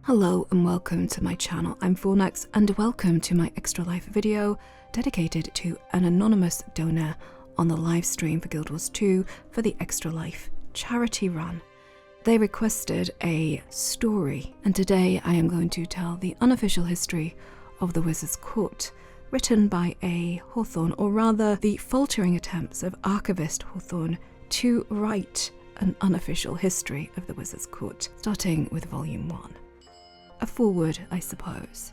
Hello and welcome to my channel. I'm Fornax and welcome to my Extra Life video dedicated to an anonymous donor on the live stream for Guild Wars 2 for the Extra Life charity run. They requested a story, and today I am going to tell the unofficial history of the Wizard's Court, written by a Hawthorne, or rather the faltering attempts of archivist Hawthorne to write an unofficial history of the Wizard's Court, starting with Volume 1. A foreword, I suppose.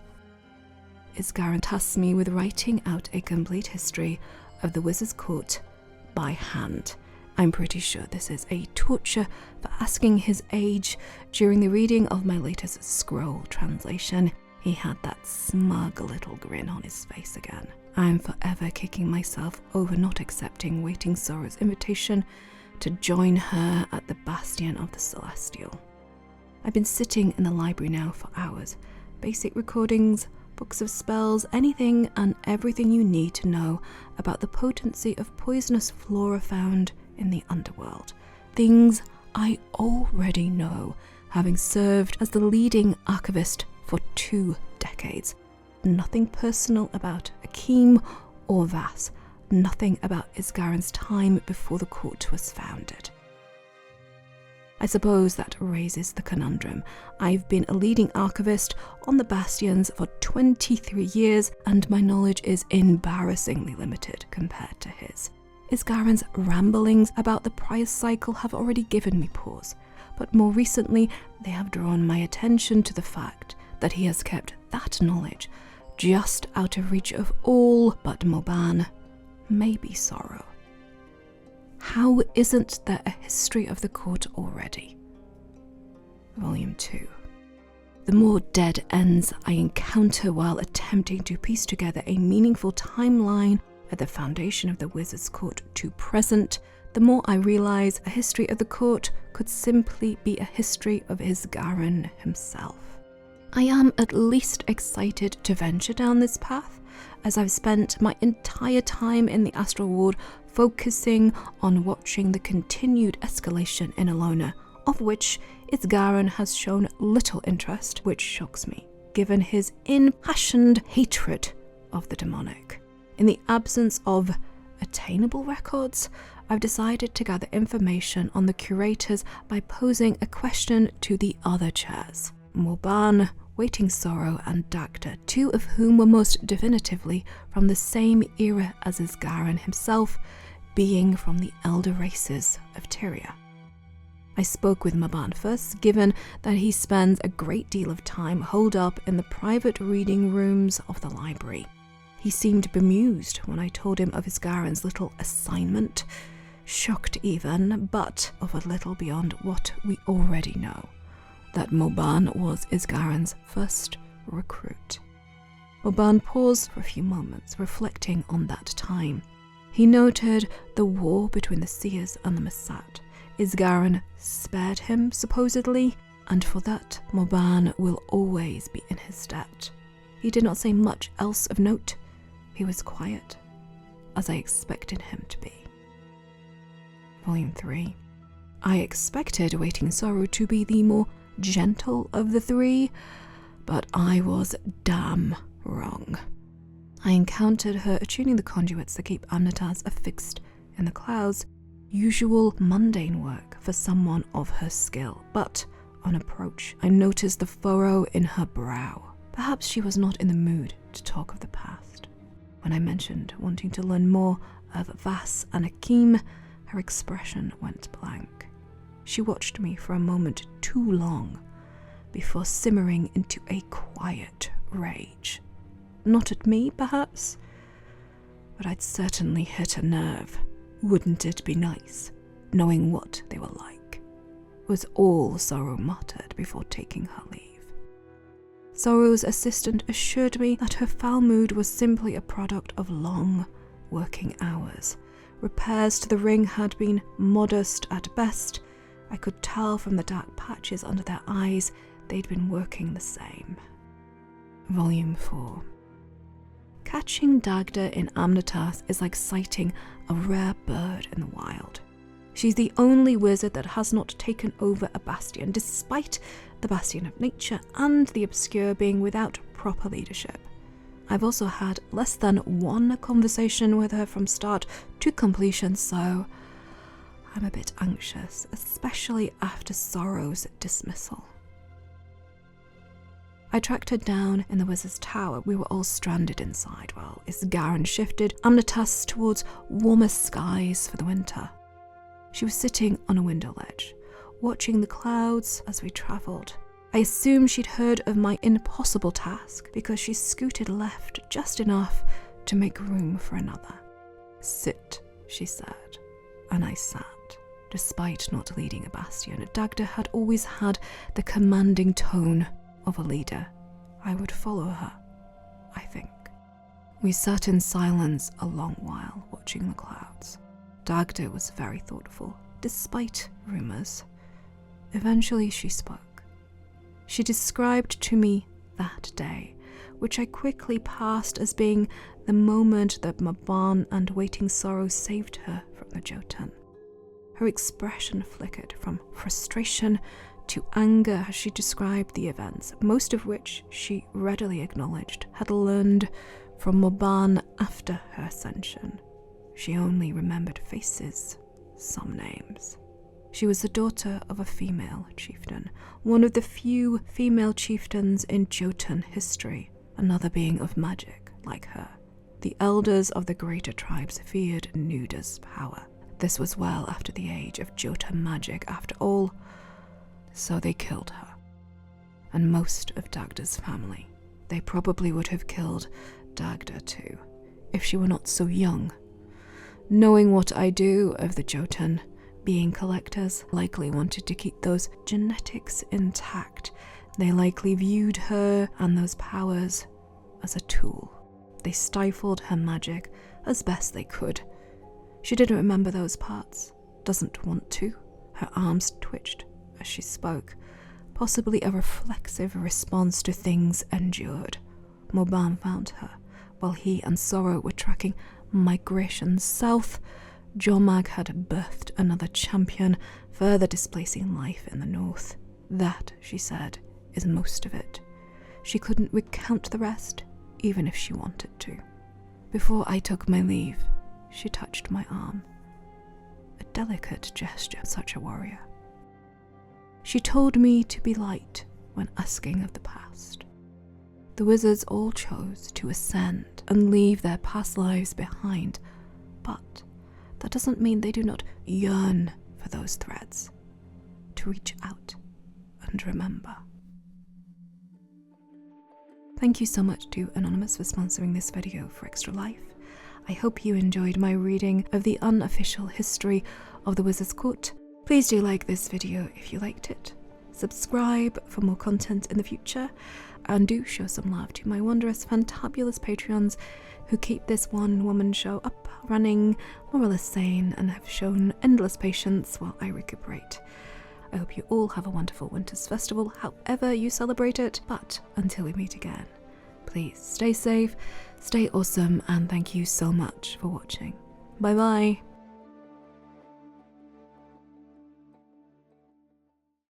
Isgarren tasks me with writing out a complete history of the Wizard's Court by hand. I'm pretty sure this is a torture for asking his age during the reading of my latest scroll translation. He had that smug little grin on his face again. I'm forever kicking myself over not accepting Waiting Sorrow's invitation to join her at the Bastion of the Celestial. I've been sitting in the library now for hours. Basic recordings, books of spells, anything and everything you need to know about the potency of poisonous flora found in the underworld. Things I already know, having served as the leading archivist for 2 decades. Nothing personal about Akeem or Vass. Nothing about Isgarren's time before the court was founded. I suppose that raises the conundrum. I've been a leading archivist on the Bastions for 23 years, and my knowledge is embarrassingly limited compared to his. Isgarren's ramblings about the prior cycle have already given me pause, but more recently they have drawn my attention to the fact that he has kept that knowledge just out of reach of all but Mabon, maybe Sorrow. How isn't there a history of the court already? Volume 2. The more dead ends I encounter while attempting to piece together a meaningful timeline at the foundation of the Wizard's Court to present, the more I realize a history of the court could simply be a history of Isgarren himself. I am at least excited to venture down this path, as I've spent my entire time in the Astral Ward focusing on watching the continued escalation in Alona, of which Isgarren has shown little interest, which shocks me, given his impassioned hatred of the demonic. In the absence of attainable records, I've decided to gather information on the curators by posing a question to the other chairs. Mabon, Waiting Sorrow and Dagda, 2 of whom were most definitively from the same era as Isgarren himself, being from the elder races of Tyria. I spoke with Mabon first, given that he spends a great deal of time holed up in the private reading rooms of the library. He seemed bemused when I told him of Isgarren's little assignment, shocked even, but of a little beyond what we already know, that Mabon was Isgarren's first recruit. Mabon paused for a few moments, reflecting on that time. He noted the war between the Seers and the Masat. Isgarren spared him, supposedly, and for that Mabon will always be in his debt. He did not say much else of note. He was quiet, as I expected him to be. Volume 3. I expected Waiting Sorrow to be the more gentle of the 3, but I was damn wrong. I encountered her attuning the conduits that keep Amnatas affixed in the clouds, usual mundane work for someone of her skill, but on approach I noticed the furrow in her brow. Perhaps she was not in the mood to talk of the past. When I mentioned wanting to learn more of Vass and Akeem, her expression went blank. She watched me for a moment too long before simmering into a quiet rage. Not at me, perhaps, but I'd certainly hit a nerve. Wouldn't it be nice, knowing what they were like? Was all Sorrow muttered before taking her leave. Sorrow's assistant assured me that her foul mood was simply a product of long working hours. Repairs to the ring had been modest at best. I could tell from the dark patches under their eyes they'd been working the same. Volume 4. Catching Dagda in Amnatas is like sighting a rare bird in the wild. She's the only wizard that has not taken over a bastion, despite the Bastion of Nature and the Obscure being without proper leadership. I've also had less than one conversation with her from start to completion, so I'm a bit anxious, especially after Sorrow's dismissal. I tracked her down in the Wizard's Tower. We were all stranded inside while Isgarren shifted Amnatas towards warmer skies for the winter. She was sitting on a window ledge, watching the clouds as we travelled. I assumed she'd heard of my impossible task because she scooted left just enough to make room for another. "Sit," she said, and I sat. Despite not leading a bastion, Dagda had always had the commanding tone of a leader. I would follow her, I think. We sat in silence a long while, watching the clouds. Dagda was very thoughtful, despite rumours. Eventually she spoke. She described to me that day, which I quickly passed as being the moment that Mabon and Waiting Sorrow saved her from the Jotun. Her expression flickered from frustration to anger as she described the events, most of which she readily acknowledged had learned from Mabon after her ascension. She only remembered faces, some names. She was the daughter of a female chieftain, one of the few female chieftains in Jotun history, another being of magic like her. The elders of the greater tribes feared Nuda's power. This was well after the age of Jotun magic, after all, so they killed her. And most of Dagda's family. They probably would have killed Dagda too, if she were not so young. Knowing what I do of the Jotun, being collectors, likely wanted to keep those genetics intact. They likely viewed her and those powers as a tool. They stifled her magic as best they could. She didn't remember those parts, doesn't want to. Her arms twitched as she spoke, possibly a reflexive response to things endured. Mabon found her, while he and Sorrow were tracking migration south. Jormag had birthed another champion, further displacing life in the north. That, she said, is most of it. She couldn't recount the rest, even if she wanted to. Before I took my leave, she touched my arm. A delicate gesture of such a warrior. She told me to be light when asking of the past. The wizards all chose to ascend and leave their past lives behind, but that doesn't mean they do not yearn for those threads, to reach out and remember. Thank you so much to Anonymous for sponsoring this video for Extra Life. I hope you enjoyed my reading of the unofficial history of the Wizard's Court. Please do like this video if you liked it. Subscribe for more content in the future, and do show some love to my wondrous, fantabulous Patreons who keep this one-woman show up, running, more or less sane, and have shown endless patience while I recuperate. I hope you all have a wonderful Winter's Festival, however you celebrate it, but until we meet again, please stay safe, stay awesome, and thank you so much for watching. Bye bye!